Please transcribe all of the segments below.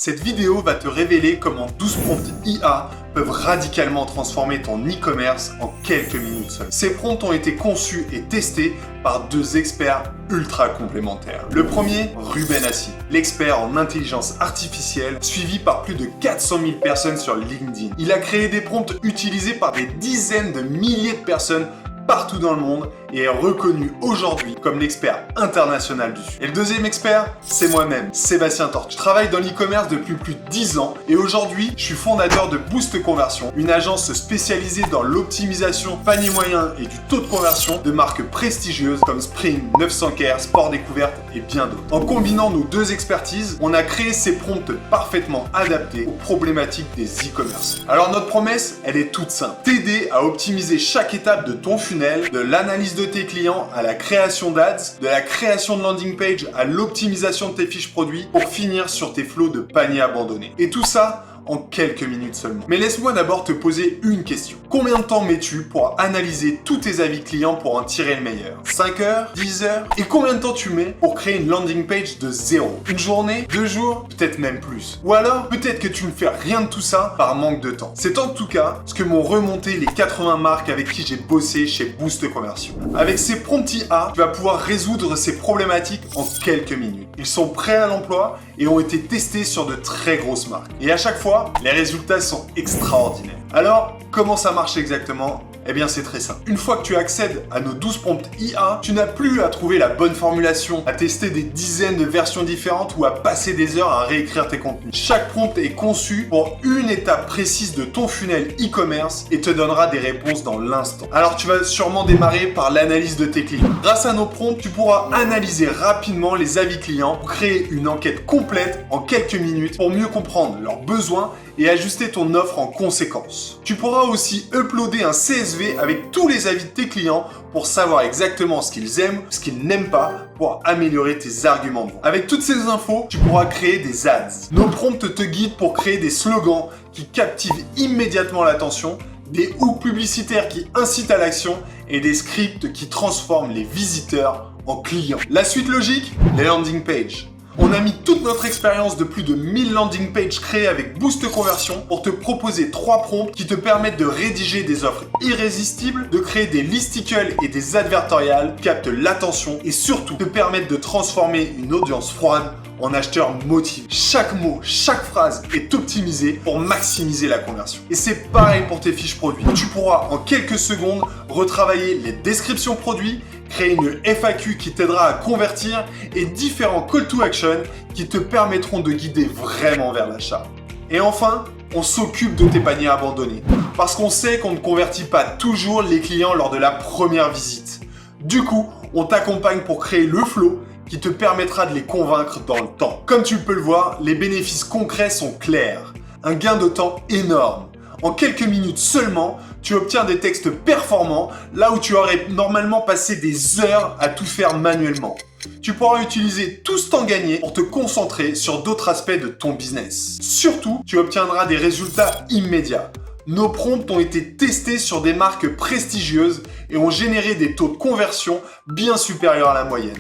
Cette vidéo va te révéler comment 12 prompts IA peuvent radicalement transformer ton e-commerce en quelques minutes seules. Ces prompts ont été conçus et testés par deux experts ultra complémentaires. Le premier, Ruben Assi, l'expert en intelligence artificielle, suivi par plus de 400 000 personnes sur LinkedIn. Il a créé des prompts utilisés par des dizaines de milliers de personnes partout dans le monde et est reconnu aujourd'hui comme l'expert international dessus. Et le deuxième expert, c'est moi-même, Sébastien Torch. Je travaille dans l'e-commerce depuis plus de 10 ans et aujourd'hui, je suis fondateur de Boost Conversion, une agence spécialisée dans l'optimisation panier moyen et du taux de conversion de marques prestigieuses comme Spring, 900Care, Sport Découverte et bien d'autres. En combinant nos deux expertises, on a créé ces prompts parfaitement adaptés aux problématiques des e-commerce. Alors notre promesse, elle est toute simple. T'aider à optimiser chaque étape de ton funnel, de l'analyse de tes clients à la création d'ads, de la création de landing page à l'optimisation de tes fiches produits pour finir sur tes flots de paniers abandonnés. Et tout ça en quelques minutes seulement. Mais laisse-moi d'abord te poser une question. Combien de temps mets-tu pour analyser tous tes avis clients pour en tirer le meilleur? 5 heures? 10 heures? Et combien de temps tu mets pour créer une landing page de zéro? Une journée? 2 jours? Peut-être même plus. Ou alors, peut-être que tu ne fais rien de tout ça par manque de temps. C'est en tout cas ce que m'ont remonté les 80 marques avec qui j'ai bossé chez Boost Conversion. Avec ces prompts IA, tu vas pouvoir résoudre ces problématiques en quelques minutes. Ils sont prêts à l'emploi et ont été testés sur de très grosses marques. Et à chaque fois, les résultats sont extraordinaires. Alors, comment ça marche exactement ? Eh bien, c'est très simple. Une fois que tu accèdes à nos 12 prompts IA, tu n'as plus à trouver la bonne formulation, à tester des dizaines de versions différentes ou à passer des heures à réécrire tes contenus. Chaque prompt est conçu pour une étape précise de ton funnel e-commerce et te donnera des réponses dans l'instant. Alors, tu vas sûrement démarrer par l'analyse de tes clients. Grâce à nos prompts, tu pourras analyser rapidement les avis clients pour créer une enquête complète en quelques minutes pour mieux comprendre leurs besoins et ajuster ton offre en conséquence. Tu pourras aussi uploader un CSV avec tous les avis de tes clients pour savoir exactement ce qu'ils aiment, ce qu'ils n'aiment pas, pour améliorer tes arguments de vente. Avec toutes ces infos, tu pourras créer des ads. Nos prompts te guident pour créer des slogans qui captivent immédiatement l'attention, des hooks publicitaires qui incitent à l'action et des scripts qui transforment les visiteurs en clients. La suite logique, les landing pages. On a mis toute notre expérience de plus de 1000 landing pages créées avec Boost Conversion pour te proposer 3 prompts qui te permettent de rédiger des offres irrésistibles, de créer des listicles et des advertorials qui captent l'attention et surtout te permettent de transformer une audience froide en acheteur motivé. Chaque mot, chaque phrase est optimisé pour maximiser la conversion. Et c'est pareil pour tes fiches produits. Tu pourras en quelques secondes retravailler les descriptions produits, créer une FAQ qui t'aidera à convertir et différents call to action qui te permettront de guider vraiment vers l'achat. Et enfin, on s'occupe de tes paniers abandonnés parce qu'on sait qu'on ne convertit pas toujours les clients lors de la première visite. Du coup, on t'accompagne pour créer le flow qui te permettra de les convaincre dans le temps. Comme tu peux le voir, les bénéfices concrets sont clairs. Un gain de temps énorme. En quelques minutes seulement, tu obtiens des textes performants là où tu aurais normalement passé des heures à tout faire manuellement. Tu pourras utiliser tout ce temps gagné pour te concentrer sur d'autres aspects de ton business. Surtout, tu obtiendras des résultats immédiats. Nos prompts ont été testés sur des marques prestigieuses et ont généré des taux de conversion bien supérieurs à la moyenne.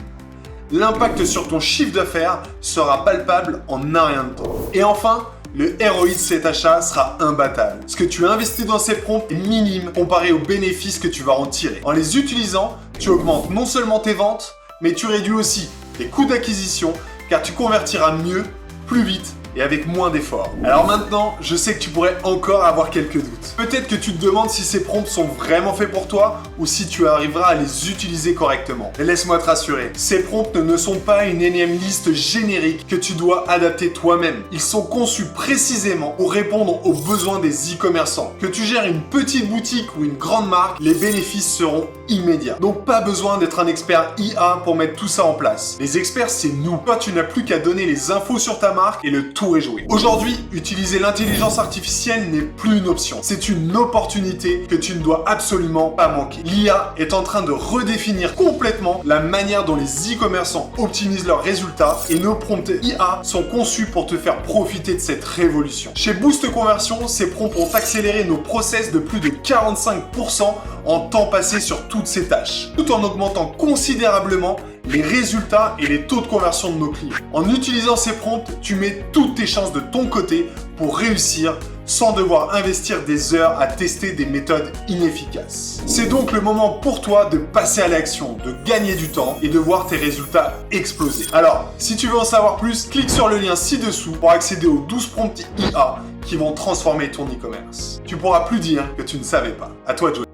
L'impact sur ton chiffre d'affaires sera palpable en un rien de temps. Et enfin, le ROI de cet achat sera imbattable. Ce que tu investis dans ces prompts est minime comparé aux bénéfices que tu vas en tirer. En les utilisant, tu augmentes non seulement tes ventes, mais tu réduis aussi tes coûts d'acquisition car tu convertiras mieux, plus vite et avec moins d'efforts. Alors maintenant, je sais que tu pourrais encore avoir quelques doutes. Peut-être que tu te demandes si ces prompts sont vraiment faits pour toi ou si tu arriveras à les utiliser correctement. Mais laisse-moi te rassurer, ces prompts ne sont pas une énième liste générique que tu dois adapter toi-même. Ils sont conçus précisément pour répondre aux besoins des e-commerçants. Que tu gères une petite boutique ou une grande marque, les bénéfices seront immédiats. Donc pas besoin d'être un expert IA pour mettre tout ça en place. Les experts, c'est nous. Toi, tu n'as plus qu'à donner les infos sur ta marque et le tout est joué. Aujourd'hui, utiliser l'intelligence artificielle n'est plus une option. C'est une opportunité que tu ne dois absolument pas manquer. L'IA est en train de redéfinir complètement la manière dont les e-commerçants optimisent leurs résultats et nos prompts IA sont conçus pour te faire profiter de cette révolution. Chez Boost Conversion, ces prompts ont accéléré nos process de plus de 45% en temps passé sur toutes ces tâches, tout en augmentant considérablement les résultats et les taux de conversion de nos clients. En utilisant ces prompts, tu mets toutes tes chances de ton côté pour réussir sans devoir investir des heures à tester des méthodes inefficaces. C'est donc le moment pour toi de passer à l'action, de gagner du temps et de voir tes résultats exploser. Alors, si tu veux en savoir plus, clique sur le lien ci-dessous pour accéder aux 12 prompts IA qui vont transformer ton e-commerce. Tu pourras plus dire que tu ne savais pas. À toi de jouer.